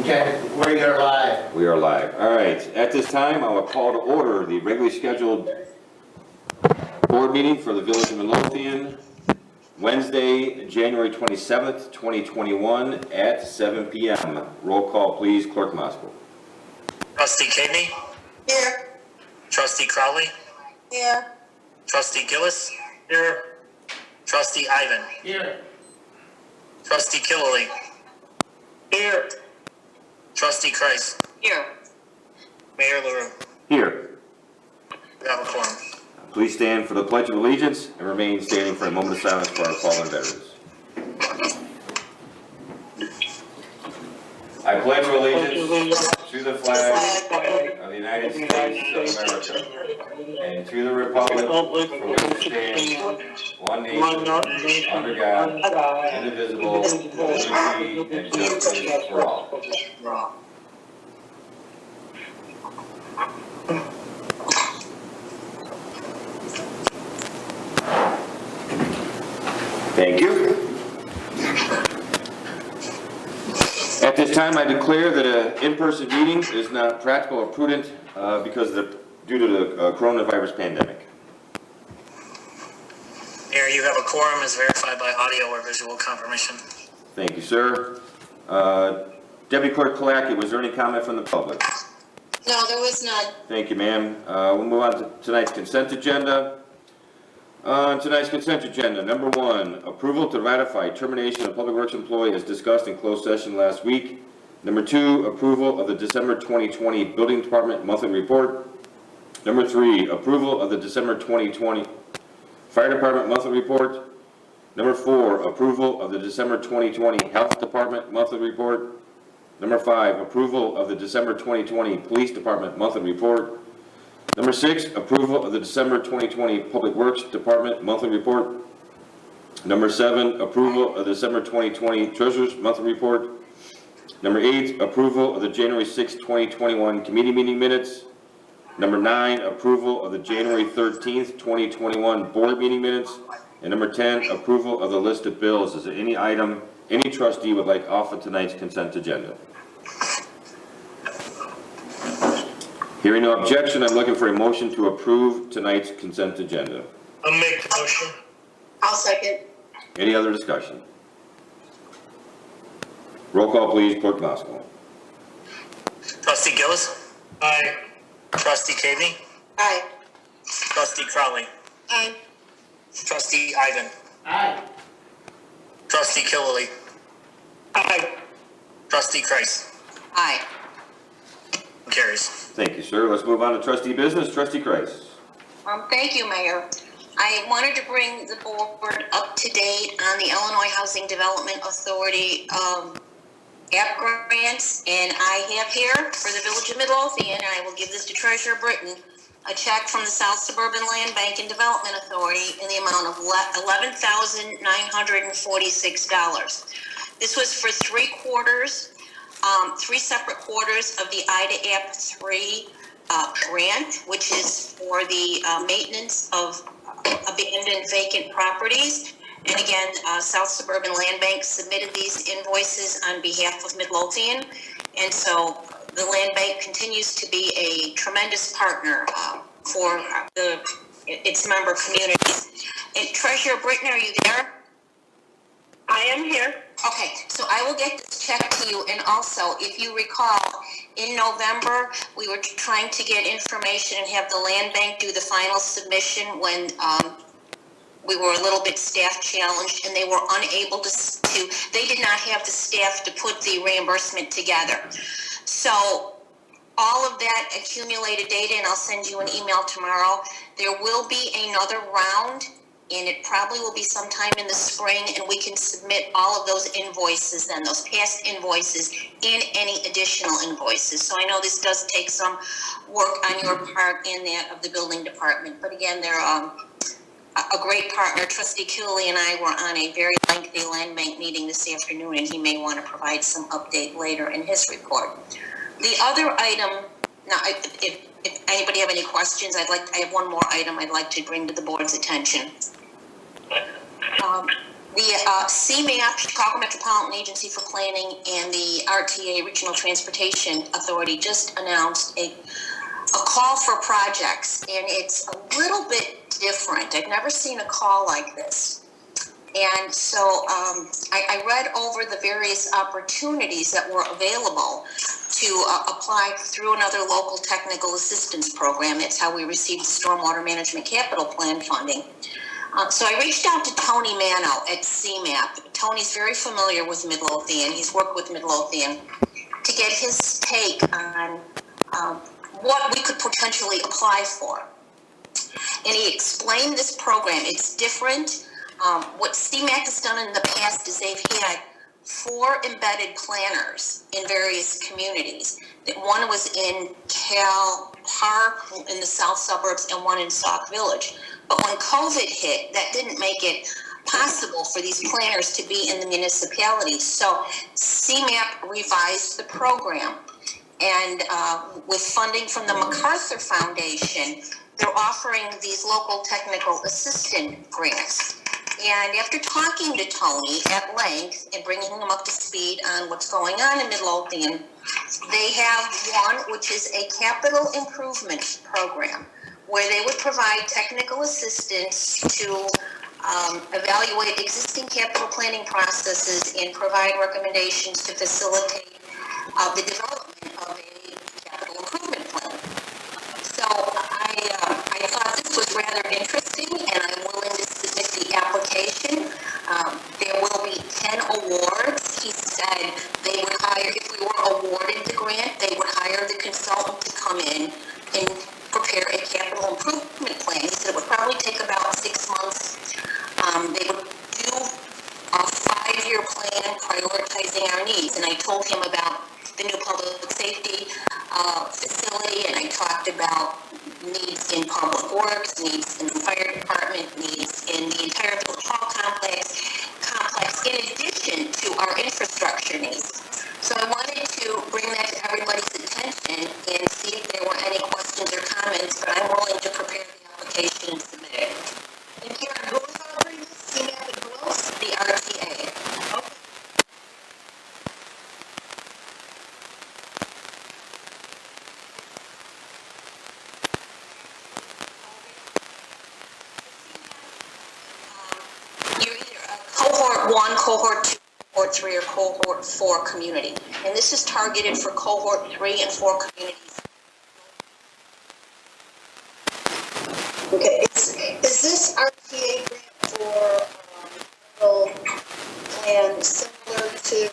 Okay, we are live. We are live. All right. At this time, I will call to order the regularly scheduled board meeting for the Village of Midlothian, Wednesday, January 27th, 2021 at 7 p.m. Roll call, please. Clerk Moskowitz. Trustee Kadney? Here. Trustee Crowley? Here. Trustee Gillis? Here. Trustee Ivan? Here. Trustee Killily? Here. Trustee Kreis? Here. Mayor LaRue? Here. We have a quorum. Please stand for the Pledge of Allegiance and remain standing for a moment of silence for our fallen veterans. I pledge allegiance to the flag of the United States of America and to the republic for which it stands, one nation, under God, indivisible, with liberty and justice for all. Thank you. At this time, I declare that an in-person meeting is not practical or prudent due to the coronavirus pandemic. Mayor, you have a quorum as verified by audio or visual confirmation. Thank you, sir. Deputy Clerk Pulaski, was there any comment from the public? No, there was none. Thank you, ma'am. We'll move on to tonight's consent agenda. On tonight's consent agenda, number 1, approval to ratify termination of public works employee as discussed in closed session last week. Number 2, approval of the December 2020 Building Department monthly report. Number 3, approval of the December 2020 Fire Department monthly report. Number 4, approval of the December 2020 Health Department monthly report. Number 5, approval of the December 2020 Police Department monthly report. Number 6, approval of the December 2020 Public Works Department monthly report. Number 7, approval of the December 2020 Treasurer's monthly report. Number 8, approval of the January 6, 2021 committee meeting minutes. Number 9, approval of the January 13th, 2021 board meeting minutes. And number 10, approval of the list of bills. Is there any item any trustee would like off of tonight's consent agenda? Hearing no objection, I'm looking for a motion to approve tonight's consent agenda. I'll make the motion. I'll second. Any other discussion? Roll call, please. Clerk Moskowitz. Trustee Gillis? Aye. Trustee Kadney? Aye. Trustee Crowley? Aye. Trustee Ivan? Aye. Trustee Killily? Aye. Trustee Kreis? Aye. Carries. Thank you, sir. Let's move on to trustee business. Trustee Kreis. Thank you, Mayor. I wanted to bring the board up to date on the Illinois Housing Development Authority app grants, and I have here for the Village of Midlothian, and I will give this to Treasurer Britton, a check from the South Suburban Land Bank and Development Authority in the amount of $11,946. This was for 3 quarters. 3 separate quarters of the IDA App 3 grant, which is for the maintenance of abandoned vacant properties. And again, South Suburban Land Bank submitted these invoices on behalf of Midlothian. And so the Land Bank continues to be a tremendous partner for its member communities. And Treasurer Britton, are you there? I am here. Okay, so I will get this check to you, and also, if you recall, in November, we were trying to get information and have the land bank do the final submission when we were a little bit staff challenged, and they were unable to they did not have the staff to put the reimbursement together. So all of that accumulated data, and I'll send you an email tomorrow. There will be another round, and it probably will be sometime in the spring, and we can submit all of those invoices then, those past invoices, and any additional invoices. So I know this does take some work on your part and that of the building department, but again, they're a great partner. Trustee Killily and I were on a very lengthy land bank meeting this afternoon, and he may want to provide some update later in his report. The other item, now if anybody have any questions, I have one more item I'd like to bring to the board's attention. The CMAP, Chicago Metropolitan Agency for Planning, and the RTA, Regional Transportation Authority, just announced a call for projects, and it's a little bit different. I've never seen a call like this. And so I read over the various opportunities that were available to apply through another local technical assistance program. It's how we received the Stormwater Management Capital Plan funding. So I reached out to Tony Mano at CMAP. Tony's very familiar with Midlothian. He's worked with Midlothian to get his take on what we could potentially apply for. And he explained this program. It's different. What CMAC has done in the past is they've had 4 embedded planners in various communities. One was in Cal Park in the south suburbs and one in Sauk Village. But when COVID hit, that didn't make it possible for these planners to be in the municipalities. So CMAP revised the program. And with funding from the MacArthur Foundation, they're offering these local technical assistant grants. And after talking to Tony at length and bringing him up to speed on what's going on in Midlothian, they have one which is a capital improvement program where they would provide technical assistance to evaluate existing capital planning processes and provide recommendations to facilitate the development of a capital improvement plan. So I thought this was rather interesting, and I'm willing to submit the application. There will be 10 awards. He said they would hire, if we were awarded the grant, they would hire the consultant to come in and prepare a capital improvement plan. He said it would probably take about 6 months. They would do a 5-year plan prioritizing our needs, and I told him about the new public safety facility, and I talked about needs in public works, needs in the fire department, needs in the entire village hall complex, in addition to our infrastructure needs. So I wanted to bring that to everybody's attention and see if there were any questions or comments, but I'm willing to prepare the application and submit it. And Karen, who was offering this? CMAP and who else? The RTA. Okay. You're either a cohort 1, cohort 2, cohort 3, or cohort 4 community. And this is targeted for cohort 3 and 4 communities. Okay, is this RTA grant for capital plan similar to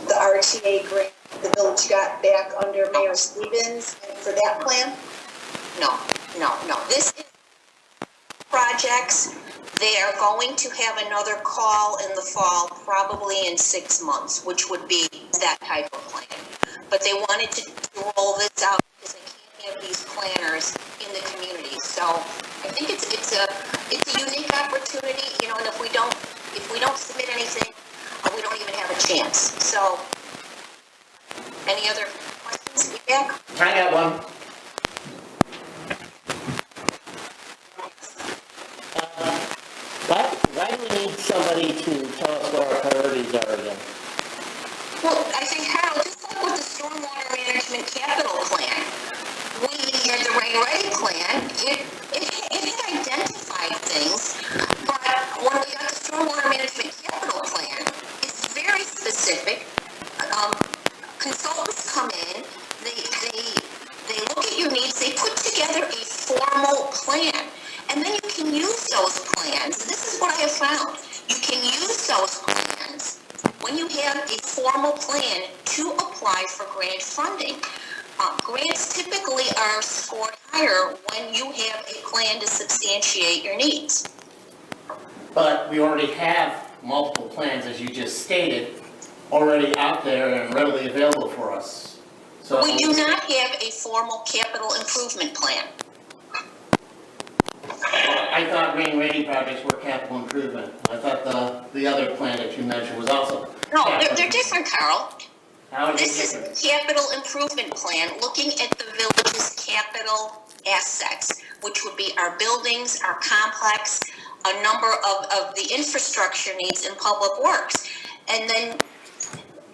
the RTA grant the village got back under Mayor Stevens for that plan? No. This is projects. They are going to have another call in the fall, probably in 6 months, which would be that type of plan. But they wanted to roll this out because they can't have these planners in the community. So I think it's a unique opportunity, and if we don't submit anything, we don't even have a chance. So any other questions, feedback? I got one. Why do we need somebody to tell us what our priorities are again? Well, I think, Harold, just like with the Stormwater Management Capital Plan, we had the Rain Ready Plan. It had identified things, but when we got the Stormwater Management Capital Plan, it's very specific. Consultants come in, they look at your needs, they put together a formal plan, and then you can use those plans. This is what I have found. You can use those plans when you have a formal plan to apply for grant funding. Grants typically are scored higher when you have a plan to substantiate your needs. But we already have multiple plans, as you just stated, already out there and readily available for us. So We do not have a formal capital improvement plan. I thought rain ready projects were capital improvement. I thought the other plan that you mentioned was also. No, they're different, Carl. How are they This different? is a capital improvement plan looking at the village's capital assets, which would be our buildings, our complex, a number of the infrastructure needs in public works. And then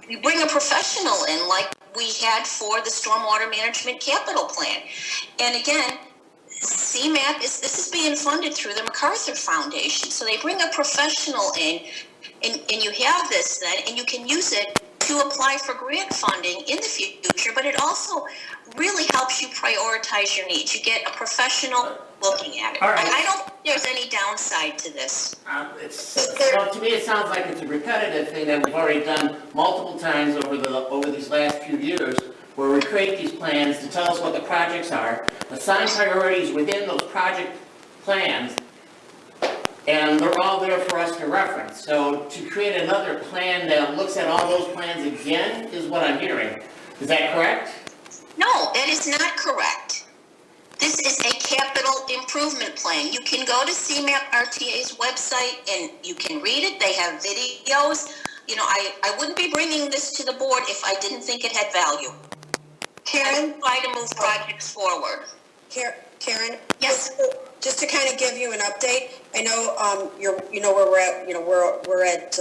you bring a professional in like we had for the stormwater management capital plan. And again, CMAP this is being funded through the MacArthur Foundation. So they bring a professional in and you have this then, and you can use it to apply for grant funding in the future, but it also really helps you prioritize your needs. You get a professional looking at it. All right. I don't think there's any downside to this. Well, to me, it sounds like it's a repetitive thing that we've already done multiple times over these last few years, where we create these plans to tell us what the projects are, assign priorities within those project plans, and they're all there for us to reference. So to create another plan that looks at all those plans again is what I'm hearing. Is that correct? No, that is not correct. This is a capital improvement plan. You can go to CMAP RTA's website and you can read it. They have videos. You know, I wouldn't be bringing this to the board if I didn't think it had value. Karen? Try to move projects forward. Karen? Yes. Just to kind of give you an update, I know where we're at. We're at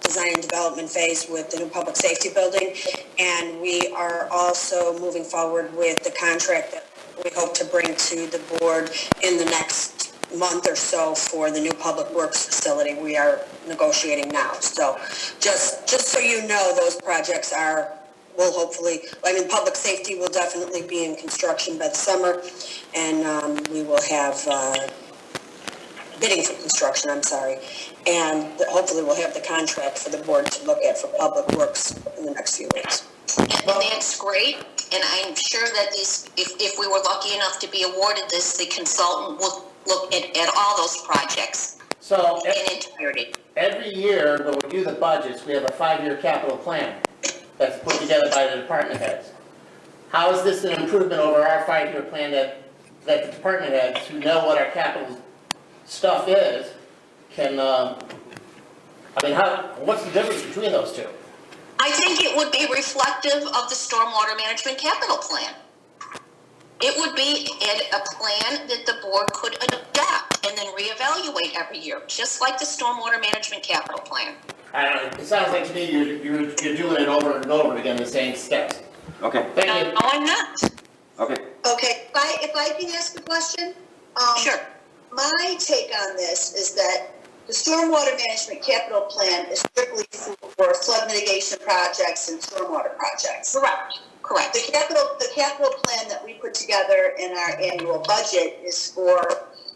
design and development phase with the new public safety building, and we are also moving forward with the contract that we hope to bring to the board in the next month or so for the new public works facility. We are negotiating now. So just so you know, those projects will hopefully, public safety will definitely be in construction by the summer, and we will have bidding for construction, and hopefully we'll have the contract for the board to look at for public works in the next few weeks. And that's great. And I'm sure that if we were lucky enough to be awarded this, the consultant will look at all those projects So in entirety. every year when we do the budgets, we have a 5-year capital plan that's put together by the department heads. How is this an improvement over our 5-year plan that the department heads who know what our capital stuff is can, what's the difference between those two? I think it would be reflective of the stormwater management capital plan. It would be a plan that the board could adopt and then reevaluate every year, just like the stormwater management capital plan. I don't know, it sounds like to me you're doing it over and over again, the same steps. Okay, Thank No, you. I'm not. okay. Okay, if I can ask a question? Sure. My take on this is that the stormwater management capital plan is strictly for flood mitigation projects and stormwater projects. Correct. The capital plan that we put together in our annual budget is for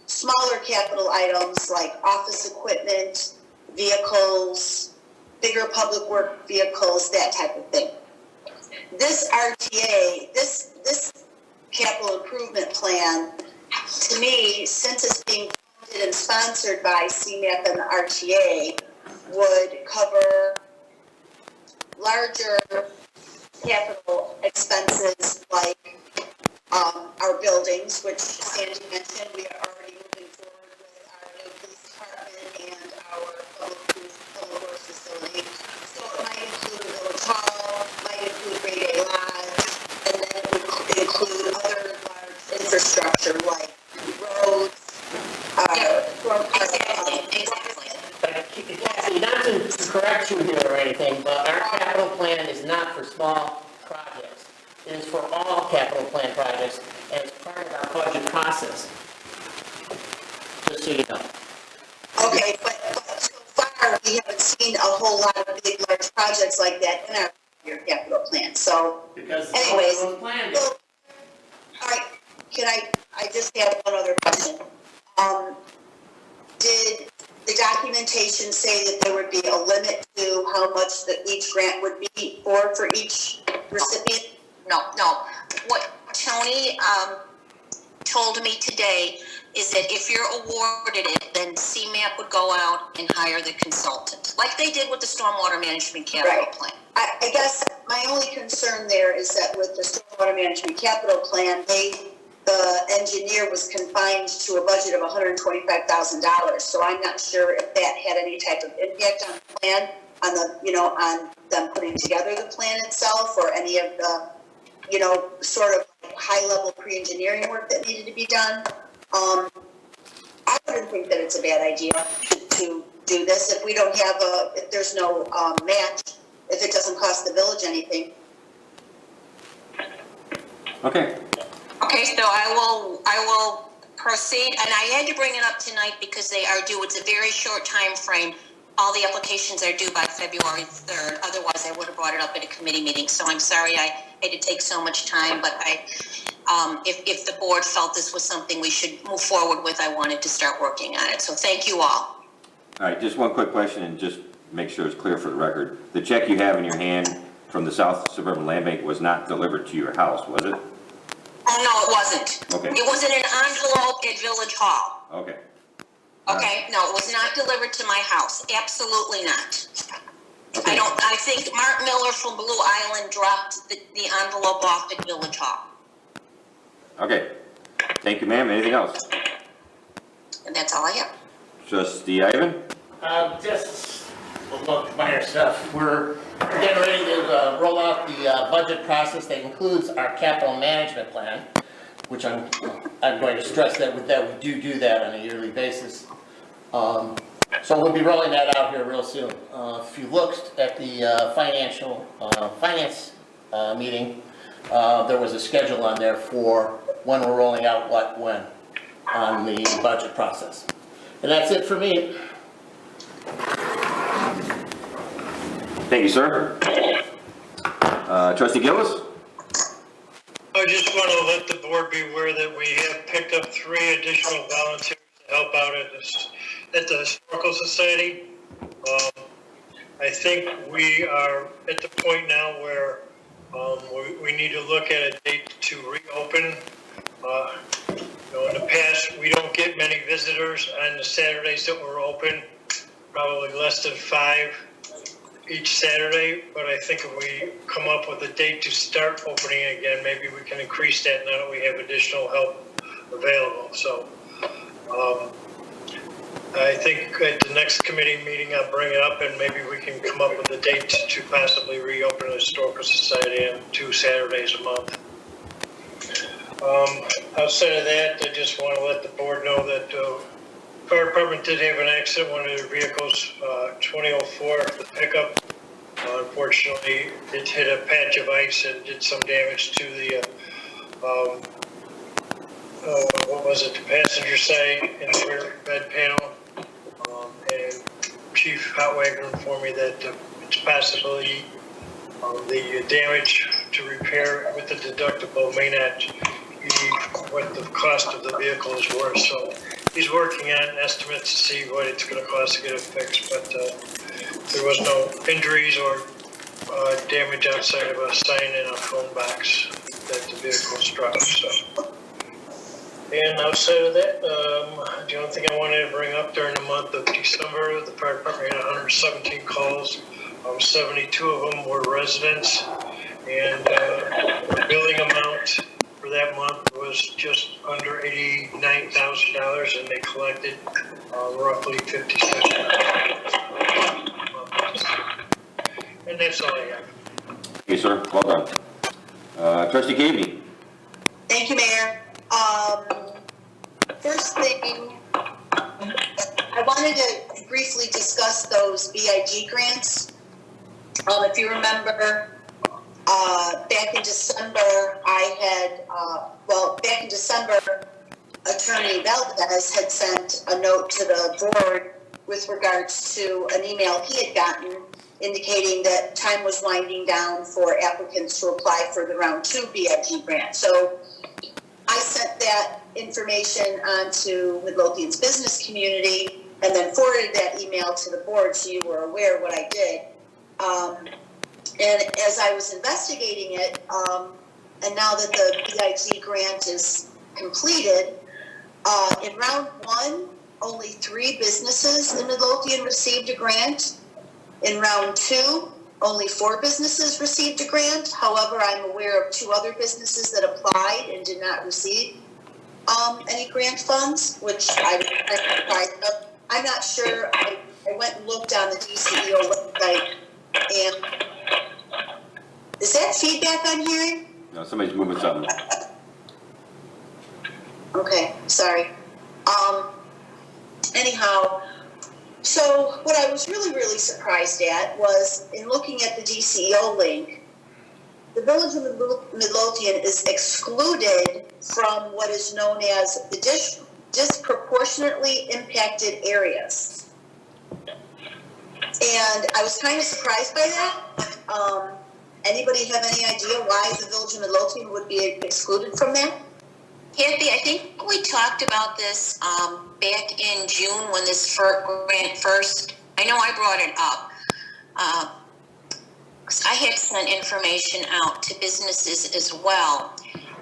smaller capital items like office equipment, vehicles, bigger public work vehicles, that type of thing. This RTA, this capital improvement plan, to me, since it's being funded and sponsored by CMAP and the RTA, would cover larger capital expenses like our buildings, which Sandy mentioned. We are already moving forward with our new police department and our public works facility. So it might include a village hall, might include grade A lodge, and then it would include other large infrastructure like roads. Exactly. Not to correct you here or anything, but our capital plan is not for small projects. It is for all capital plan projects, and it's part of our budget process. Just so you know. Okay, but so far, we haven't seen a whole lot of big, large projects like that in our capital plan, so. Because Anyways, it's all planned. so, all right, I just have one other question. Did the documentation say that there would be a limit to how much that each grant would be for each recipient? No. What Tony told me today is that if you're awarded it, then CMAP would go out and hire the consultant, like they did with the stormwater management capital Right. plan. I guess my only concern there is that with the stormwater management capital plan, the engineer was confined to a budget of $125,000. So I'm not sure if that had any type of impact on the plan, on them putting together the plan itself, or any of the, sort of high-level pre-engineering work that needed to be done. I wouldn't think that it's a bad idea to do this if we don't have if there's no match, if it doesn't cost the village anything. Okay. Okay, so I will proceed, and I had to bring it up tonight because they are due. It's a very short time frame. All the applications are due by February 3rd. Otherwise, I would have brought it up at a committee meeting. So I'm sorry I had to take so much time, but if the board felt this was something we should move forward with, I wanted to start working on it. So thank you all. All right, just one quick question, and just make sure it's clear for the record. The check you have in your hand from the South Suburban Land Bank was not delivered to your house, was it? Oh, no, it wasn't. Okay. It was in an envelope at Village Hall. Okay. Okay, no, it was not delivered to my house. Absolutely not. Okay. I think Mark Miller from Blue Island dropped the envelope off at Village Hall. Okay. Thank you, ma'am. Anything else? And that's all I have. Trustee Ivan? Just look, minor stuff. We're getting ready to roll out the budget process that includes our capital management plan, which I'm going to stress that we do that on a yearly basis. So we'll be rolling that out here real soon. If you looked at the finance meeting, there was a schedule on there for when we're rolling out what, when on the budget process. And that's it for me. Thank you, sir. Trustee Gillis? I just want to let the board be aware that we have picked up 3 additional volunteers to help out at the Historical Society. I think we are at the point now where we need to look at a date to reopen. In the past, we don't get many visitors on the Saturdays that we're open, probably less than 5 each Saturday, but I think if we come up with a date to start opening again, maybe we can increase that now that we have additional help available. So I think at the next committee meeting, I'll bring it up and maybe we can come up with a date to possibly reopen the Historical Society on 2 Saturdays a month. Outside of that, I just want to let the board know that fire department did have an accident. One of their vehicles, 2004, the pickup, unfortunately, it hit a patch of ice and did some damage to the, the passenger side and the rear bed panel. And Chief Hotwagon informed me that it's possibly the damage to repair with the deductible may not be what the cost of the vehicle is worth. So he's working on estimates to see what it's going to cost to get it fixed, but there was no injuries or damage outside of a sign and a phone box that the vehicle struck. So, and outside of that, the only thing I wanted to bring up during the month of December, the fire department had 117 calls. 72 of them were residents, and the billing amount for that month was just under $89,000, and they collected roughly $56,000. And that's all I have. Thank you, sir. Well done. Trustee Cavey? Thank you, Mayor. First thing, I wanted to briefly discuss those BIG grants. If you remember, back in December, Attorney Valdez had sent a note to the board with regards to an email he had gotten indicating that time was winding down for applicants to apply for the round 2 BIG grant. So I sent that information on to Midlothian's business community and then forwarded that email to the board so you were aware what I did. And as I was investigating it, and now that the BIG grant is completed, in round 1, only 3 businesses in Midlothian received a grant. In round 2, only 4 businesses received a grant. However, I'm aware of 2 other businesses that applied and did not receive any grant funds, which I'm surprised of. I'm not sure. I went and looked on the DCEO website, and is that feedback I'm hearing? No, somebody's moving something. Okay, sorry. anyhow, so what I was really surprised at was in looking at the DCEO link, the Village of Midlothian is excluded from what is known as the disproportionately impacted areas. And I was kind of surprised by that. Anybody have any idea why the Village of Midlothian would be excluded from that? Kathy, I think we talked about this back in June when this grant first, I know I brought it up. 'Cause I had sent information out to businesses as well.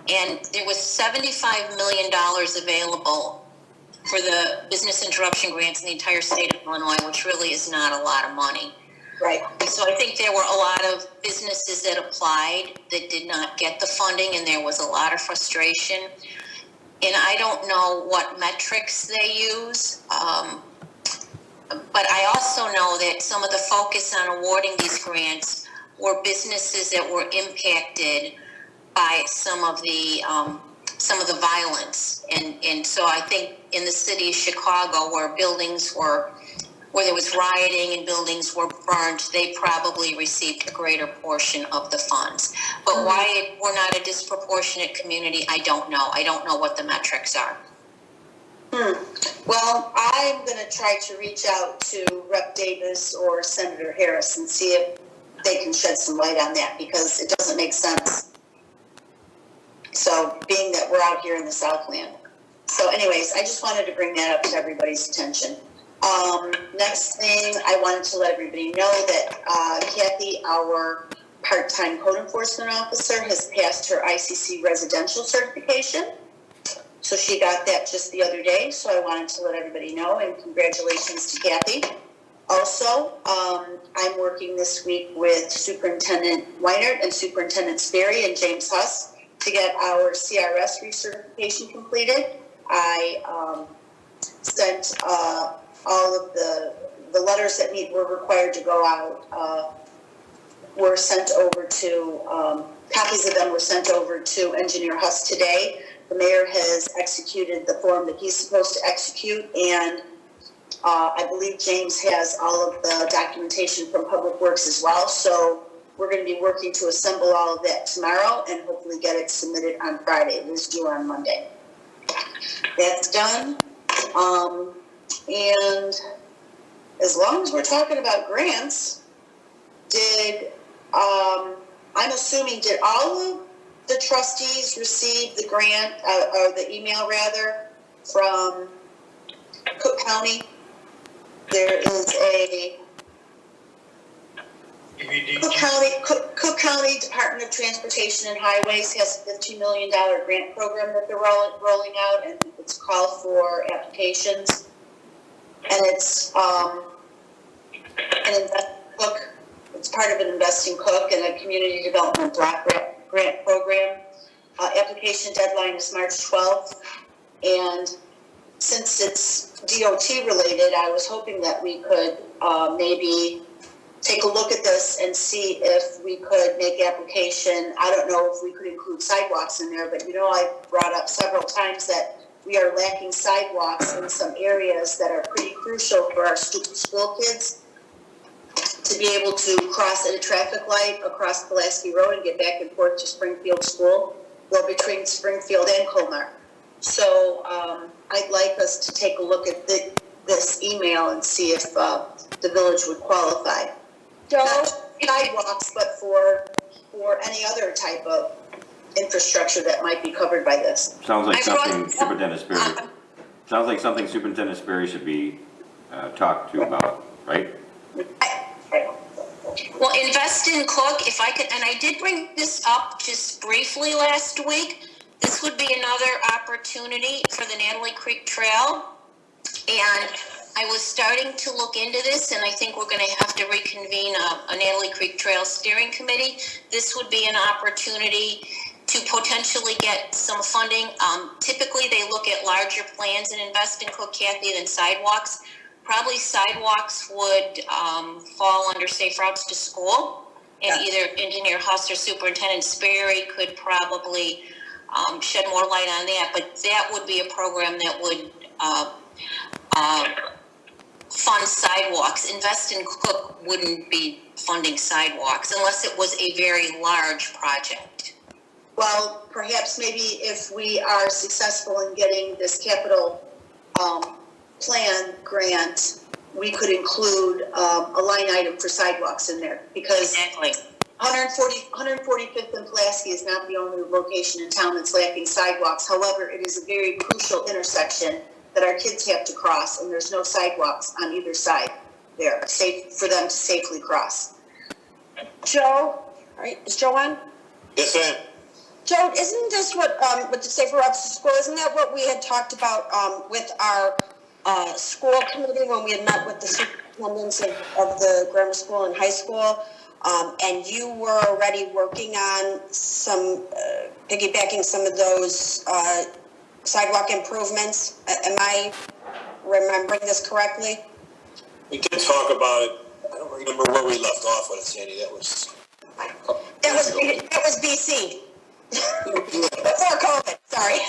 And there was $75 million available for the business interruption grants in the entire state of Illinois, which really is not a lot of money. Right. So I think there were a lot of businesses that applied that did not get the funding, and there was a lot of frustration. And I don't know what metrics they use, but I also know that some of the focus on awarding these grants were businesses that were impacted by some of the violence. And so I think in the city of Chicago, where there was rioting and buildings were burned, they probably received a greater portion of the funds. But why we're not a disproportionate community, I don't know. I don't know what the metrics are. Well, I'm going to try to reach out to Rep. Davis or Senator Harris and see if they can shed some light on that, because it doesn't make sense. So, being that we're out here in the Southland. So anyways, I just wanted to bring that up to everybody's attention. Next thing, I wanted to let everybody know that Kathy, our part-time code enforcement officer, has passed her Icc Residential Certification. So she got that just the other day, so I wanted to let everybody know, and congratulations to Kathy. Also, I'm working this week with Superintendent Weinert and Superintendent Sperry and James Huss to get our CRS recertification completed. I sent all of the letters that were required to go out were sent over to, copies of them were sent over to Engineer Huss today. The mayor has executed the form that he's supposed to execute, and I believe James has all of the documentation from Public Works as well. So we're going to be working to assemble all of that tomorrow and hopefully get it submitted on Friday. It is due on Monday. That's done. And as long as we're talking about grants, I'm assuming, did all of the trustees receive the grant, or the email rather, from Cook County? There is a Cook County Department of Transportation and Highways has a $15 million grant program that they're rolling out, and it's called for applications. And it's an Invest Cook. It's part of an Invest in Cook and a community development block grant program. Application deadline is March 12th, and since it's DOT related, I was hoping that we could maybe take a look at this and see if we could make application. I don't know if we could include sidewalks in there, but I brought up several times that we are lacking sidewalks in some areas that are pretty crucial for our school kids to be able to cross at a traffic light across PULASKI Road and get back and forth to Springfield School, or between Springfield and Colmar. So I'd like us to take a look at this email and see if the village would qualify. Not sidewalks, but for any other type of infrastructure that might be covered by this. Sounds like something Superintendent Sperry should be talked to about, right? Well, Invest in Cook, if I could, and I did bring this up just briefly last week. This would be another opportunity for the Natalie Creek Trail. And I was starting to look into this, and I think we're going to have to reconvene a Natalie Creek Trail Steering Committee. This would be an opportunity to potentially get some funding. Typically, they look at larger plans and Invest in Cook, Kathy, than sidewalks. Probably sidewalks would fall under Safe Routes to School, and either Engineer Huss or Superintendent Sperry could probably shed more light on that. But that would be a program that would sidewalks. Invest in Cook wouldn't be funding sidewalks unless it was a very large project. Well, perhaps maybe if we are successful in getting this capital plan grant, we could include a line item for sidewalks in there, because Exactly. 145th and Pulaski is not the only location in town that's lacking sidewalks. However, it is a very crucial intersection that our kids have to cross, and there's no sidewalks on either side there, safe for them to safely cross. Joe, all right, is Joe on? Yes, I am. Joe, isn't this what, with the Safer Routes to School, isn't that what we had talked about with our school committee when we had met with the superintendents of the grammar school and high school? And you were already working on some, piggybacking some of those sidewalk improvements. Am I remembering this correctly? We did talk about it. I don't remember where we left off with it, Sandy. That was BC. Before COVID, sorry.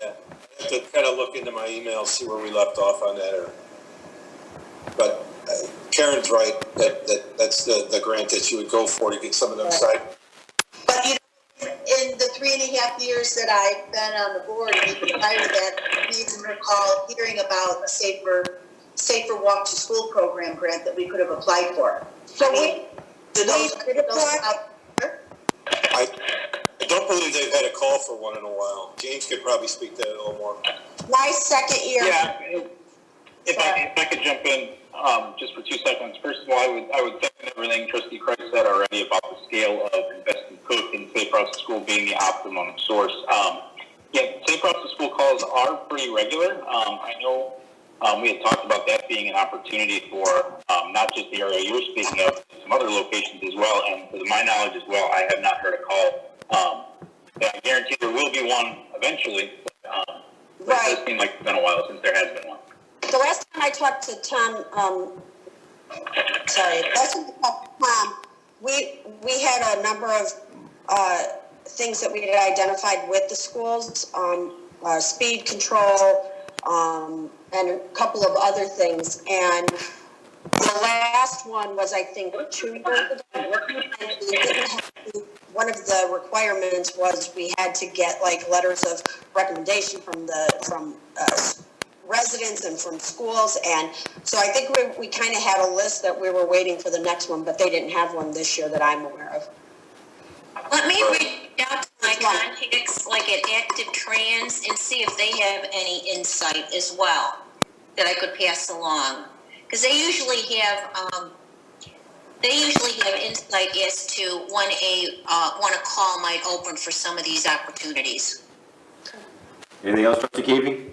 Yeah. I have to kind of look into my emails, see where we left off on that. But Karen's right. That's the grant that you would go for to get some of them side. But you know, in the 3.5 years that I've been on the board, and even prior to that, we even recall hearing about a safer walk to school program grant that we could have applied for. So I don't believe they've had a call for one in a while. James could probably speak to that a little more. My second year. Yeah, if I could jump in just for 2 seconds. First of all, I would second everything Trustee Christ said already about the scale of Invest in Cook and Safe Routes to School being the optimum source. Yeah, Safe Routes to School calls are pretty regular. I know we had talked about that being an opportunity for not just the area you were speaking of, but some other locations as well. And to my knowledge as well, I have not heard a call. I guarantee there will be one eventually. But it does seem like it's been a while since there has been one. The last time I talked to Tom, we had a number of things that we had identified with the schools, speed control, and a couple of other things. And the last one was, I think, 2 years ago. One of the requirements was we had to get like letters of recommendation from residents and from schools, and so I think we kind of had a list that we were waiting for the next one, but they didn't have one this year that I'm aware of. Let me reach out to my contacts, like at Active Trans, and see if they have any insight as well that I could pass along, because they usually have insight as to when a call might open for some of these opportunities. Anything else, Trustee Keaving?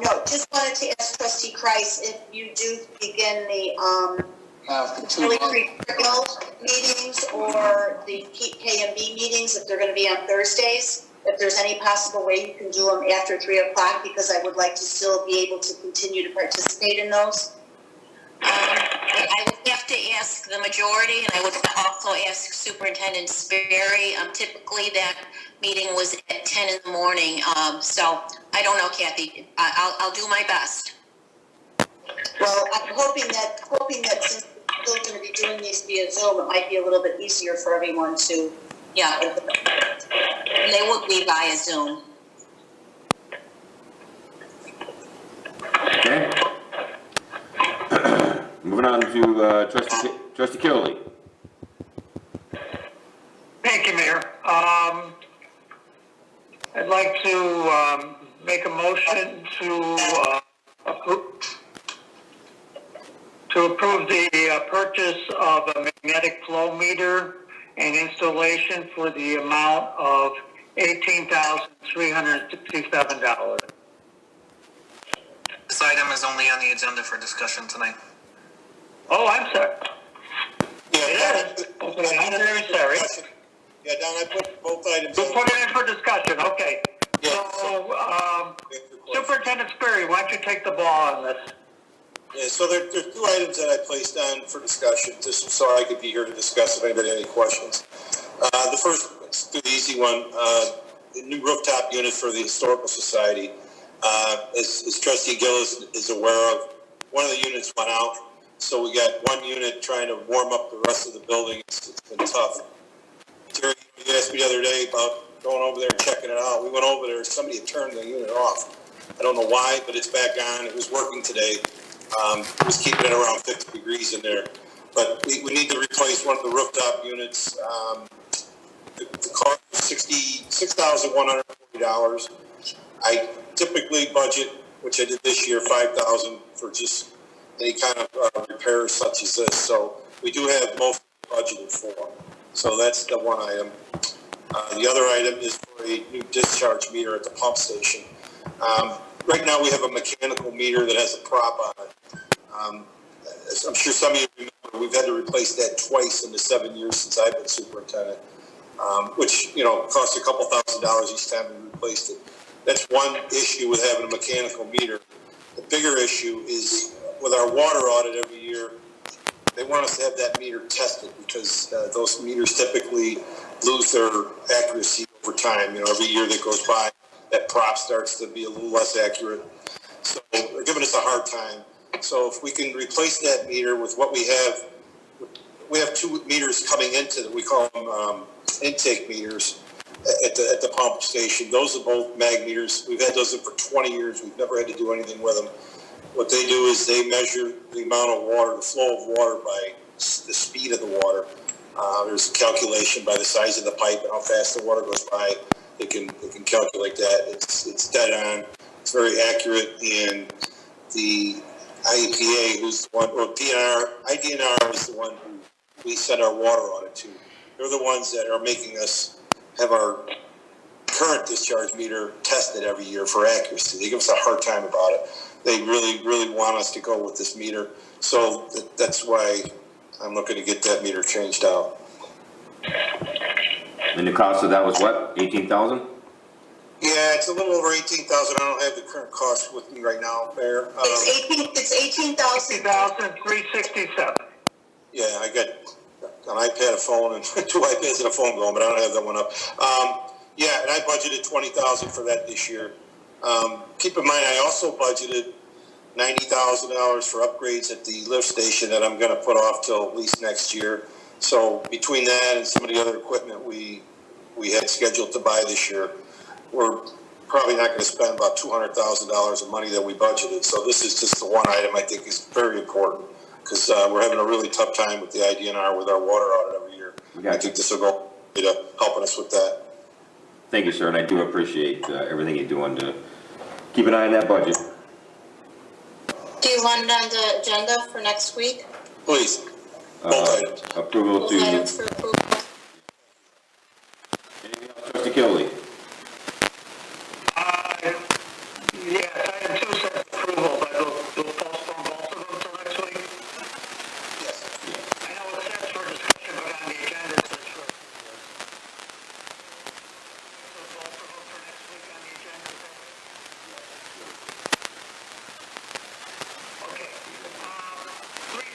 No, just wanted to ask Trustee Christ if you do begin the really pre-curriculum meetings or the KMB meetings, if they're going to be on Thursdays, if there's any possible way you can do them after 3 o'clock, because I would like to still be able to continue to participate in those. I would have to ask the majority, and I would also ask Superintendent Sperry. Typically, that meeting was at 10 in the morning, so I don't know, Kathy. I'll do my best. Well, I'm hoping that since we're still going to be doing these via Zoom, it might be a little bit easier for everyone to. Yeah, they would be via Zoom. Okay. Moving on to Trustee Killelea. Thank you, Mayor. I'd like to make a motion to approve the purchase of a magnetic flow meter and installation for the amount of $18,367. This item is only on the agenda for discussion tonight. Oh, I'm sorry. Yeah, Okay, I'm very sorry. Yeah, Don, I put both items We'll in. put it in for discussion, okay. Yeah. So, Superintendent Sperry, why don't you take the ball on this? Yeah, so there's 2 items that I placed on for discussion, just so I could be here to discuss if anybody had any questions. The first, it's the easy one, the new rooftop unit for the Historical Society. As Trustee Gillis is aware of, one of the units went out, so we got one unit trying to warm up the rest of the building. It's been tough. Terry, you asked me the other day about going over there and checking it out. We went over there, somebody had turned the unit off. I don't know why, but it's back on. It was working today. It was keeping it around 50 degrees in there. But we need to replace one of the rooftop units. The cost is $66,140. I typically budget, which I did this year, $5,000 for just any kind of repairs such as this. So we do have most budgeted for. So that's the one item. The other item is for a new discharge meter at the pump station. Right now we have a mechanical meter that has a prop on it. I'm sure some of you remember we've had to replace that twice in the 7 years since I've been superintendent, which, cost a couple $1,000s each time we replaced it. That's one issue with having a mechanical meter. The bigger issue is with our water audit every year, they want us to have that meter tested because those meters typically lose their accuracy over time. Every year that goes by, that prop starts to be a little less accurate. So they're giving us a hard time. So if we can replace that meter with what we have 2 meters coming into that we call them intake meters at the pump station. Those are both mag meters. We've had those in for 20 years. We've never had to do anything with them. What they do is they measure the amount of water, the flow of water by the speed of the water. There's a calculation by the size of the pipe and how fast the water goes by. They can calculate that. It's dead on. It's very accurate. And the IEPA, who's the one, or IDNR is the one who we send our water audit to. They're the ones that are making us have our current discharge meter tested every year for accuracy. They give us a hard time about it. They really, really want us to go with this meter. So that's why I'm looking to get that meter changed out. And the cost of that was what, 18,000? Yeah, it's a little over 18,000. I don't have the current cost with me right now, Mayor. It's 18,000. 18,367. Yeah, I got an iPad, a phone, and 2 iPads and a phone going, but I don't have that one up. Yeah, and I budgeted 20,000 for that this year. Keep in mind, I also budgeted $90,000 for upgrades at the lift station that I'm going to put off till at least next year. So between that and some of the other equipment we had scheduled to buy this year, we're probably not going to spend about $200,000 of money that we budgeted. So this is just the one item I think is very important because we're having a really tough time with the IDNR with our water audit every year. I think this will go to helping us with that. Thank you, sir, and I do appreciate everything you're doing to keep an eye on that budget. Do you want it on the agenda for next week? Please. Both items. Approval Both to... items for approval. Anything else, Trustee Kennedy? Yes, item 2 says approval, but we'll postpone both of them till next week. Yes. I know it says for discussion, but on the agenda it says for. So both of them for next week on the agenda. Okay. Three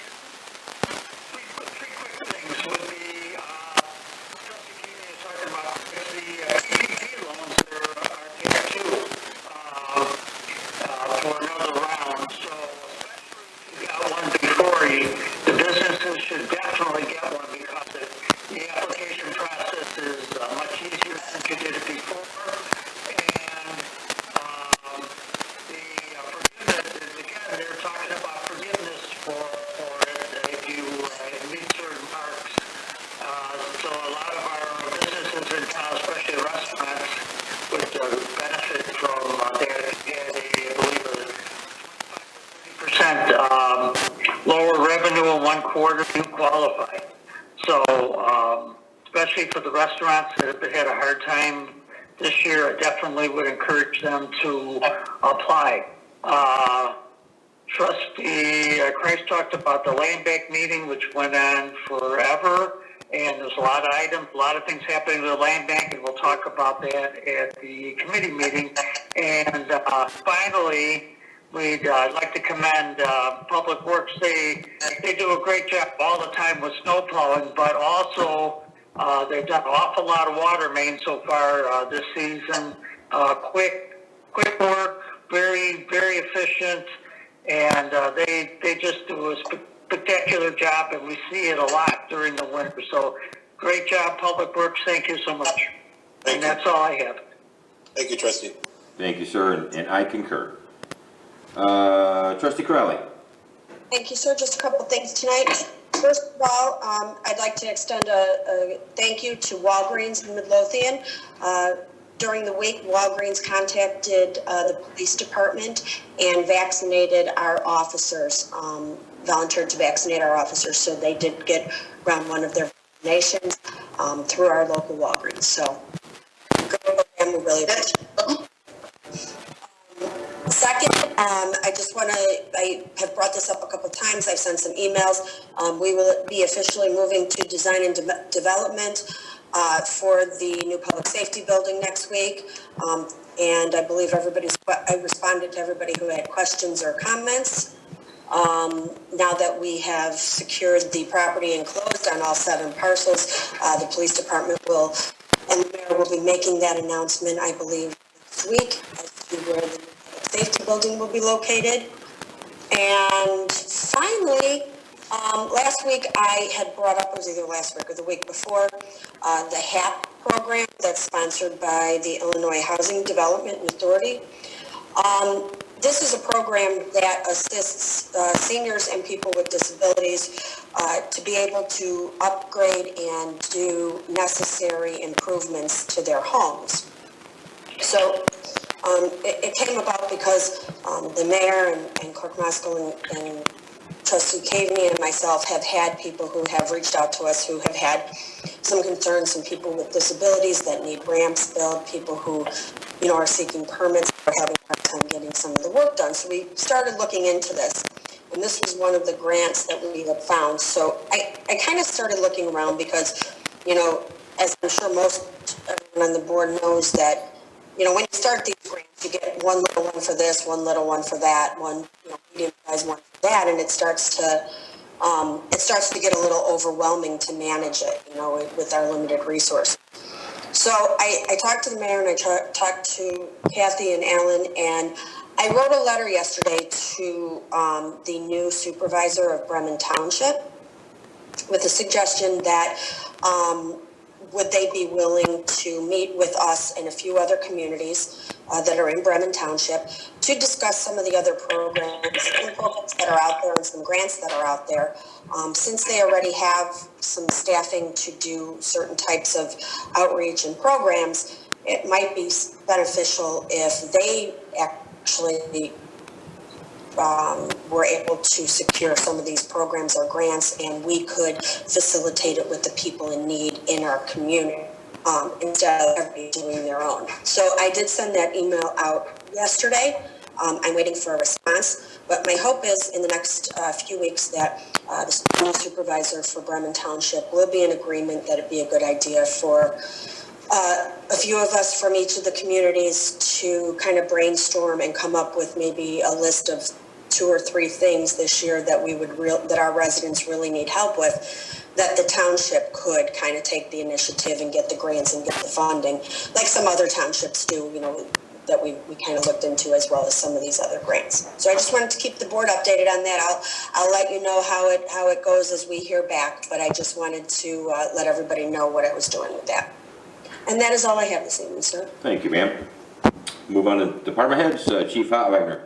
quick things would be, Trustee Keenan is talking about the PPP loans that are there too, for another round. So especially if you got one before you, the businesses should definitely get one because the application process is much easier since you did it before. And the forgiveness is, again, they're talking about forgiveness for it if you meet certain marks. So a lot of our businesses in town, especially restaurants, would benefit from that. I believe a 20% lower revenue in 1 quarter to qualify. So especially for the restaurants that have had a hard time this year, I definitely would encourage them to apply. Trustee Christ talked about the land bank meeting, which went on forever, and there's a lot of items, a lot of things happening with the land bank, and we'll talk about that at the committee meeting. And finally, we'd like to commend Public Works. They do a great job all the time with snow plowing, but also they've done an awful lot of water main so far this season. Quick work, very, very efficient, and they just do a spectacular job, and we see it a lot during the winter. So great job, Public Works. Thank you so much. And that's all I have. Thank you, trustee. Thank you, sir, and I concur. Trustee Crowley. Thank you, sir. Just a couple of things tonight. First of all, I'd like to extend a thank you to Walgreens in Midlothian. During the week, Walgreens contacted the police department and vaccinated our officers, volunteered to vaccinate our officers, so they did get round one of their vaccinations through our local Walgreens. So, good program, we really appreciate it. Second, I have brought this up a couple times. I've sent some emails. We will be officially moving to design and development for the new public safety building next week. And I believe I responded to everybody who had questions or comments. Now that we have secured the property and closed on all 7 parcels, the police department and the mayor will be making that announcement, I believe, next week as to where the safety building will be located. And finally, last week I had brought up, it was either last week or the week before, the HAP program that's sponsored by the Illinois Housing Development Authority. This is a program that assists seniors and people with disabilities to be able to upgrade and do necessary improvements to their homes. So it came about because the mayor and Clerk Moskal and Trustee Caveney and myself have had people who have reached out to us who have had some concerns, some people with disabilities that need ramps built, people who, are seeking permits or having a hard time getting some of the work done. So we started looking into this, and this was one of the grants that we had found. So I kind of started looking around because, as I'm sure most everyone on the board knows that, when you start these grants, you get one little one for this, one little one for that, one medium-sized one for that, and it starts to get a little overwhelming to manage it, with our limited resources. So I talked to the mayor and I talked to Kathy and Alan, and I wrote a letter yesterday to the new supervisor of Bremen Township with a suggestion that would they be willing to meet with us and a few other communities that are in Bremen Township to discuss some of the other programs that are out there and some grants that are out there. Since they already have some staffing to do certain types of outreach and programs, it might be beneficial if they actually were able to secure some of these programs or grants, and we could facilitate it with the people in need in our community instead of everybody doing their own. So I did send that email out yesterday. I'm waiting for a response, but my hope is in the next few weeks that the new supervisor for Bremen Township will be in agreement that it'd be a good idea for a few of us from each of the communities to kind of brainstorm and come up with maybe a list of 2 or 3 things this year that that our residents really need help with, that the township could kind of take the initiative and get the grants and get the funding, like some other townships do, that we kind of looked into, as well as some of these other grants. So I just wanted to keep the board updated on that. I'll let you know how it goes as we hear back, but I just wanted to let everybody know what I was doing with that. And that is all I have this evening, sir. Thank you, ma'am. Move on to department heads. Chief Hotwagner.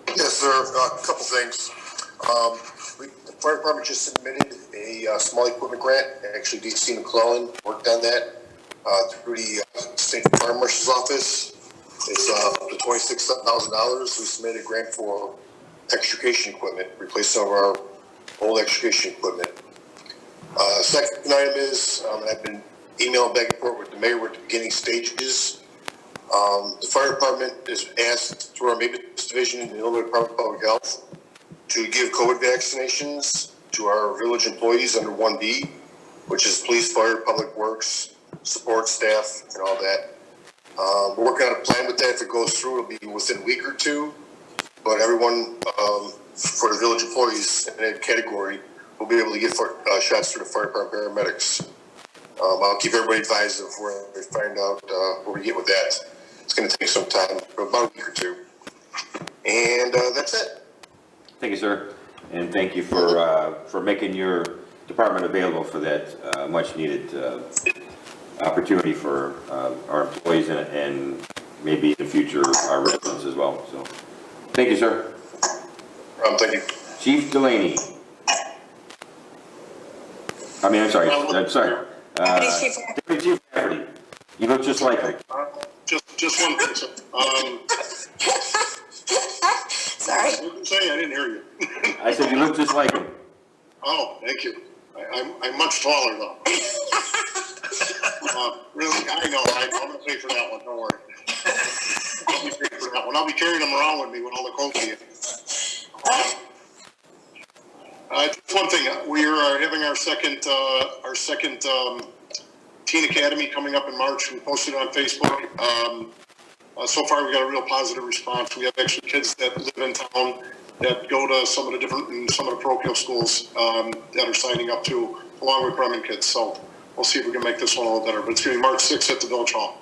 Yes, sir. A couple things. The fire department just submitted a small equipment grant. Actually, DC McClellan worked on that through the state fire marshal's office. It's up to $26,000. We submitted a grant for extrication equipment, replace some of our old extrication equipment. Second item is, I've been emailing back and forth with the mayor. We're at the beginning stages. The fire department is asked through our maintenance division in the Illinois Department of Public Health to give COVID vaccinations to our village employees under 1B, which is police, fire, public works, support staff, and all that. We're working on a plan with that. If it goes through, it'll be within a week or 2. But everyone for the village employees in that category will be able to get shots through the fire department paramedics. I'll keep everybody advised of where we find out where we get with that. it's going to take some time, about a week or two. And that's it. Thank you, sir. And thank you for making your department available for that much needed opportunity for our employees and maybe in the future our residents as well. So thank you, sir. Thank you. Chief Delaney. I'm sorry. Deputy Chief. Deputy Chief Rafferty. You look just like him. Just one thing. Sorry. What did you say? I didn't hear you. I said you look just like him. Oh, thank you. I'm much taller though. Really, I know. I'm going to pay for that one. Don't worry. I'll be paying for that one. I'll be carrying them around with me when all the coats here. Just one thing. We are having our second Teen Academy coming up in March. We posted it on Facebook. So far, we got a real positive response. We have actually kids that live in town that go to some of the parochial schools that are signing up too, along with Bremen kids. So we'll see if we can make this one a little better. But it's going to be March 6th at the Village Hall.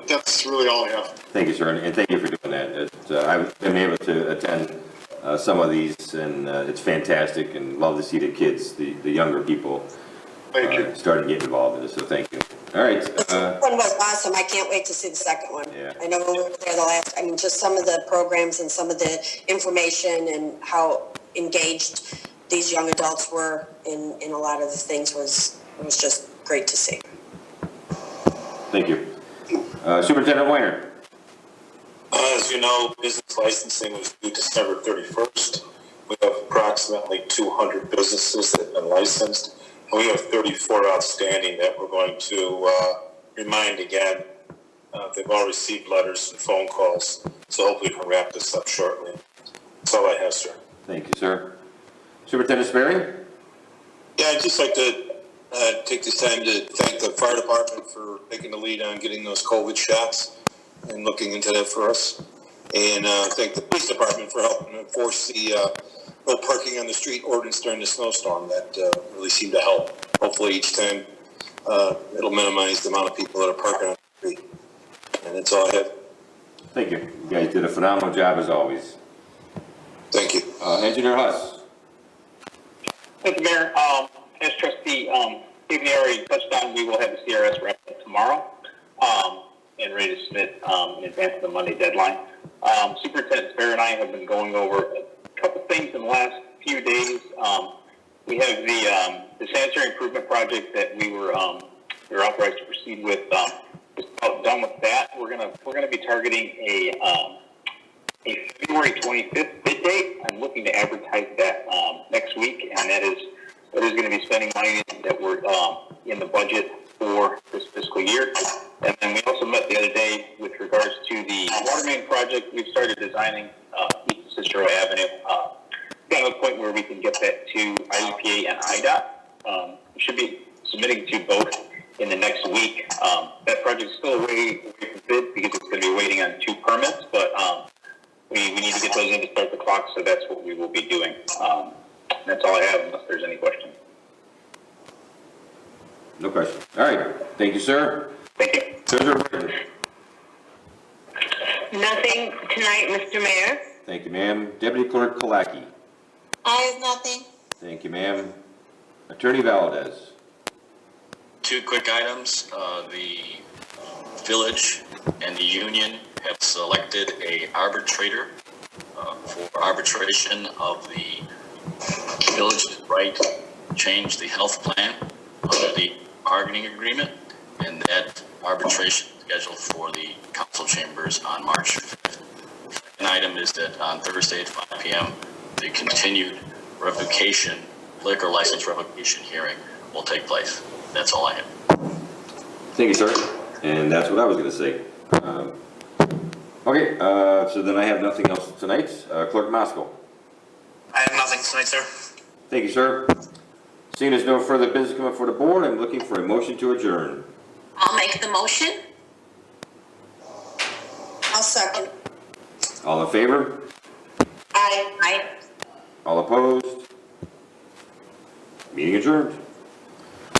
That's really all I have. Thank you, sir, and thank you for doing that. I've been able to attend some of these, and it's fantastic, and love to see the kids, the younger people, starting to get involved in this. So thank you. All right. The first one was awesome. I can't wait to see the second one. Yeah. I know we were there the last. Just some of the programs and some of the information and how engaged these young adults were in a lot of the things was just great to see. Thank you. Superintendent Weiner. As you know, business licensing was due December 31st. We have approximately 200 businesses that have been licensed, and we have 34 outstanding that we're going to remind again. They've all received letters and phone calls, so hopefully we can wrap this up shortly. That's all I have, sir. Thank you, sir. Superintendent Sperry? Yeah, I'd just like to take this time to thank the fire department for taking the lead on getting those COVID shots and looking into that for us. And thank the police department for helping enforce the no parking on the street ordinance during the snowstorm. That really seemed to help. Hopefully each time it'll minimize the amount of people that are parking on the street. And that's all I have. Thank you. You guys did a phenomenal job as always. Thank you. Engineer Huss. Thank you, Mayor. As Trustee Stephen already touched on, we will have the CRS wrapped up tomorrow and ready to submit in advance of the Monday deadline. Superintendent Sperry and I have been going over a couple things in the last few days. We have the sanitary improvement project that we were authorized to proceed with. Just about done with that. We're gonna be targeting a February 25th bid date. I'm looking to advertise that next week, and that is going to be spending money that we're in the budget for this fiscal year. And then we also met the other day with regards to the water main project. We've started designing East Cicero Avenue. Got to the point where we can get that to IEPA and IDOT. We should be submitting to both in the next week. That project is still away from bid because it's going to be waiting on 2 permits, but we need to get those in to start the clock, so that's what we will be doing. That's all I have, unless there's any questions. No question. All right. Thank you, sir. Thank you. Treasurer Britton. Nothing tonight, Mr. Mayor. Thank you, ma'am. Deputy Clerk PULASKI. I have nothing. Thank you, ma'am. Attorney Valdez. 2 quick items. The village and the union have selected a arbitrator for arbitration of the village's right to change the health plan under the bargaining agreement, and that arbitration is scheduled for the council chambers on March 5th. The second item is that on Thursday at 5 p.m., the continued liquor license revocation hearing will take place. That's all I have. Thank you, sir. And that's what I was going to say. Okay, so then I have nothing else tonight. Clerk Moskal. I have nothing tonight, sir. Thank you, sir. Seeing there's no further business coming for the board, I'm looking for a motion to adjourn. I'll make the motion. I'll second. All in favor? Aye. All opposed? Meeting adjourned.